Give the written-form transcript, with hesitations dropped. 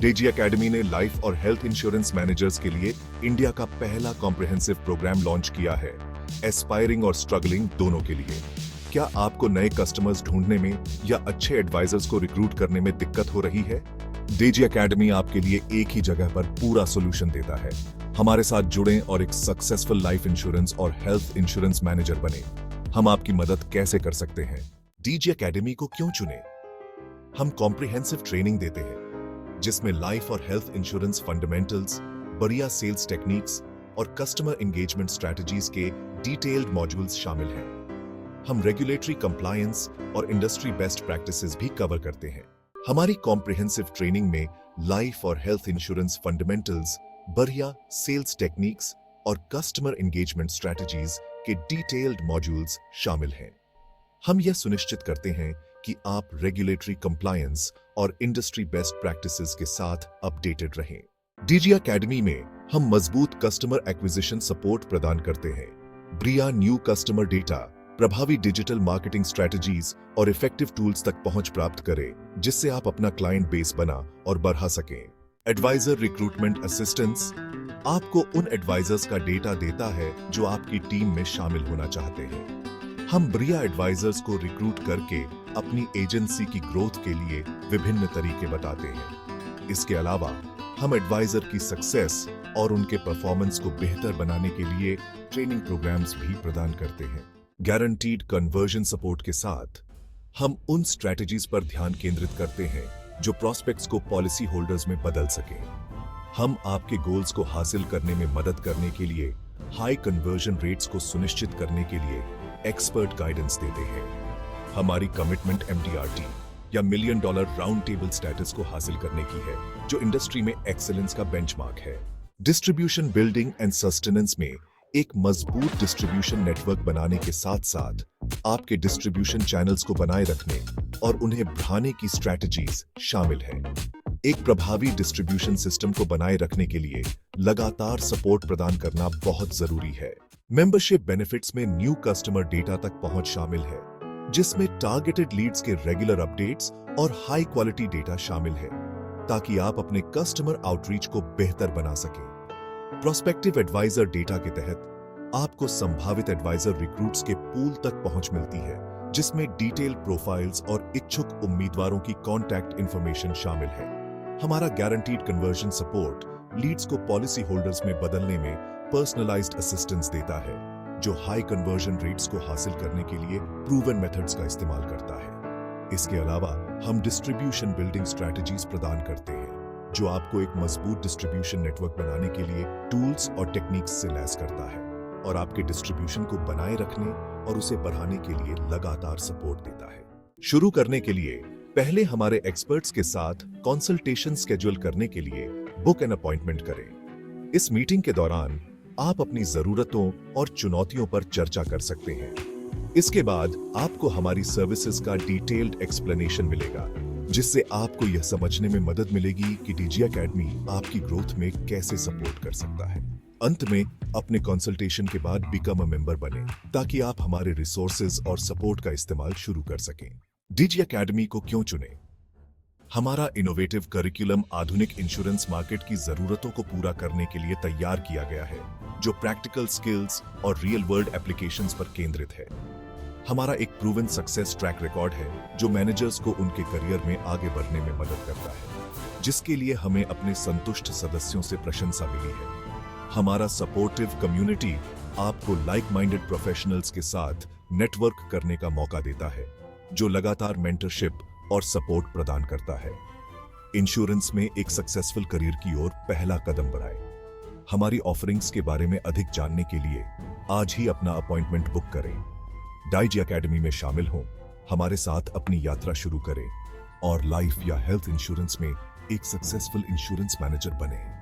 Daisy academy ने life और health insurance managers के लिए इंडिया का पहला कॉम्प्रिहेंसिव प्रोग्राम लॉन्च किया है, एस्पायरिंग और स्ट्रगलिंग दोनों के लिए। क्या आपको नए कस्टमर्स ढूंढने में या अच्छे एडवाइजर्स को रिक्रूट करने में दिक्कत हो रही है? डेजी एकेडमी आपके लिए एक ही जगह पर पूरा सोल्यूशन देता है। हमारे साथ जुड़ें और एक सक्सेसफुल लाइफ इंश्योरेंस और हेल्थ इंश्योरेंस मैनेजर बने। हम आपकी मदद कैसे कर सकते हैं? डेजी एकेडमी को क्यों चुने? हम कॉम्प्रिहेंसिव ट्रेनिंग देते हैं जिसमें लाइफ और हेल्थ इंश्योरेंस फंडामेंटल्स, बढ़िया सेल्स टेक्निक्स और कस्टमर एंगेजमेंट स्ट्रेटजीज के डिटेल्ड मॉड्यूल्स शामिल हैं। हम रेगुलेटरी कंप्लायंस और इंडस्ट्री बेस्ट प्रैक्टिसेस भी कवर करते हैं। हमारी कॉम्प्रिहेंसिव ट्रेनिंग में लाइफ और हेल्थ इंश्योरेंस फंडामेंटल्स, बढ़िया सेल्स टेक्निक्स और कस्टमर एंगेजमेंट स्ट्रेटजीज के डिटेल्ड मॉड्यूल्स शामिल हैं। हम यह सुनिश्चित करते हैं कि आप रेगुलेटरी कंप्लायंस और इंडस्ट्री बेस्ट प्रैक्टिसेस के साथ अपडेटेड रहें। डेजी एकेडमी में हम मजबूत कस्टमर एक्विजिशन सपोर्ट प्रदान करते हैं, बढ़िया न्यू कस्टमर डेटा, प्रभावी डिजिटल मार्केटिंग स्ट्रेटजीज और इफेक्टिव टूल्स तक पहुंच प्राप्त करें, जिससे आप अपना क्लाइंट बेस बना और बढ़ा सकें। एडवाइजर रिक्रूटमेंट असिस्टेंस आपको उन एडवाइजर्स का डेटा देता है जो आपकी टीम में शामिल होना चाहते हैं। हम बढ़िया एडवाइजर्स को रिक्रूट करके अपनी एजेंसी की ग्रोथ के लिए विभिन्न तरीके बताते हैं। इसके अलावा हम एडवाइजर की सक्सेस और उनके परफॉर्मेंस को बेहतर बनाने के लिए ट्रेनिंग प्रोग्राम्स भी प्रदान करते हैं। गारंटीड कन्वर्जन सपोर्ट के साथ हम उन स्ट्रेटजीज पर ध्यान केंद्रित करते हैं जो प्रोस्पेक्ट्स को पॉलिसी होल्डर्स में बदल सकें। हम आपके गोल्स को हासिल करने में मदद करने के लिए हाई कन्वर्जन रेट्स को सुनिश्चित करने के लिए एक्सपर्ट गाइडेंस देते हैं। हमारी कमिटमेंट MDRT या $1 मिलियन राउंड टेबल स्टेटस को हासिल करने की है, जो इंडस्ट्री में एक्सेलेंस का बेंचमार्क है। डिस्ट्रीब्यूशन बिल्डिंग एंड सस्टेनेंस में एक मजबूत डिस्ट्रीब्यूशन नेटवर्क बनाने के साथ साथ आपके डिस्ट्रीब्यूशन चैनल्स को बनाए रखने और उन्हें बढ़ाने की स्ट्रैटेजीज शामिल है। एक प्रभावी डिस्ट्रीब्यूशन सिस्टम को बनाए रखने के लिए लगातार सपोर्ट प्रदान करना बहुत जरूरी है। मेंबरशिप बेनिफिट्स में न्यू कस्टमर डेटा तक पहुंच शामिल है, जिसमें टारगेटेड लीड्स के रेगुलर अपडेट्स और हाई क्वालिटी डेटा शामिल है, ताकि आप अपने कस्टमर आउटरीच को बेहतर बना सकें। प्रोस्पेक्टिव एडवाइजर डेटा के तहत आपको संभावित एडवाइजर रिक्रूट्स के पूल तक पहुंच मिलती है, जिसमें डिटेल प्रोफाइल्स और इच्छुक उम्मीदवारों की कॉन्टैक्ट इंफॉर्मेशन शामिल है। हमारा गारंटीड कन्वर्जन सपोर्ट लीड्स को पॉलिसी होल्डर्स में बदलने में पर्सनलाइज्ड असिस्टेंस देता है, जो हाई कन्वर्जन रेट्स को हासिल करने के लिए प्रूवन मेथड्स का इस्तेमाल करता है। इसके अलावा हम डिस्ट्रीब्यूशन बिल्डिंग स्ट्रैटेजीज प्रदान करते हैं, जो आपको एक मजबूत डिस्ट्रीब्यूशन नेटवर्क बनाने के लिए टूल्स और टेक्निक्स से लैस करता है और आपके डिस्ट्रीब्यूशन को बनाए रखने और उसे बढ़ाने के लिए लगातार सपोर्ट देता है। शुरू करने के लिए पहले हमारे एक्सपर्ट्स के साथ कंसल्टेशन शेड्यूल करने के लिए बुक एन अपॉइंटमेंट करें। इस मीटिंग के दौरान आप अपनी जरूरतों और चुनौतियों पर चर्चा कर सकते हैं। इसके बाद आपको हमारी सर्विसेज का डिटेल्ड एक्सप्लेनेशन मिलेगा, जिससे आपको यह समझने में मदद मिलेगी कि डेजी एकेडमी आपकी ग्रोथ में कैसे सपोर्ट कर सकता है। अंत में अपने कंसल्टेशन के बाद बिकम अ मेंबर बने, ताकि आप हमारे रिसोर्सेज और सपोर्ट का इस्तेमाल शुरू कर सकें। डेजी एकेडमी को क्यों चुने? हमारा इनोवेटिव करिकुलम आधुनिक इंश्योरेंस मार्केट की जरूरतों को पूरा करने के लिए तैयार किया गया है, जो प्रैक्टिकल स्किल्स और रियल वर्ल्ड एप्लीकेशंस पर केंद्रित है। हमारा एक प्रूवन सक्सेस ट्रैक रिकॉर्ड है, जो मैनेजर्स को उनके करियर में आगे बढ़ने में मदद करता है, जिसके लिए हमें अपने संतुष्ट सदस्यों से प्रशंसा मिली है। हमारा सपोर्टिव कम्युनिटी आपको लाइक माइंडेड प्रोफेशनल्स के साथ नेटवर्क करने का मौका देता है, जो लगातार मेंटरशिप और सपोर्ट प्रदान करता है। इंश्योरेंस में एक सक्सेसफुल करियर की ओर पहला कदम बढ़ाएं। हमारी ऑफरिंग्स के बारे में अधिक जानने के लिए आज ही अपना अपॉइंटमेंट बुक करें। डेजी एकेडमी में शामिल हों, हमारे साथ अपनी यात्रा शुरू करें और लाइफ या हेल्थ इंश्योरेंस में एक सक्सेसफुल इंश्योरेंस मैनेजर बने।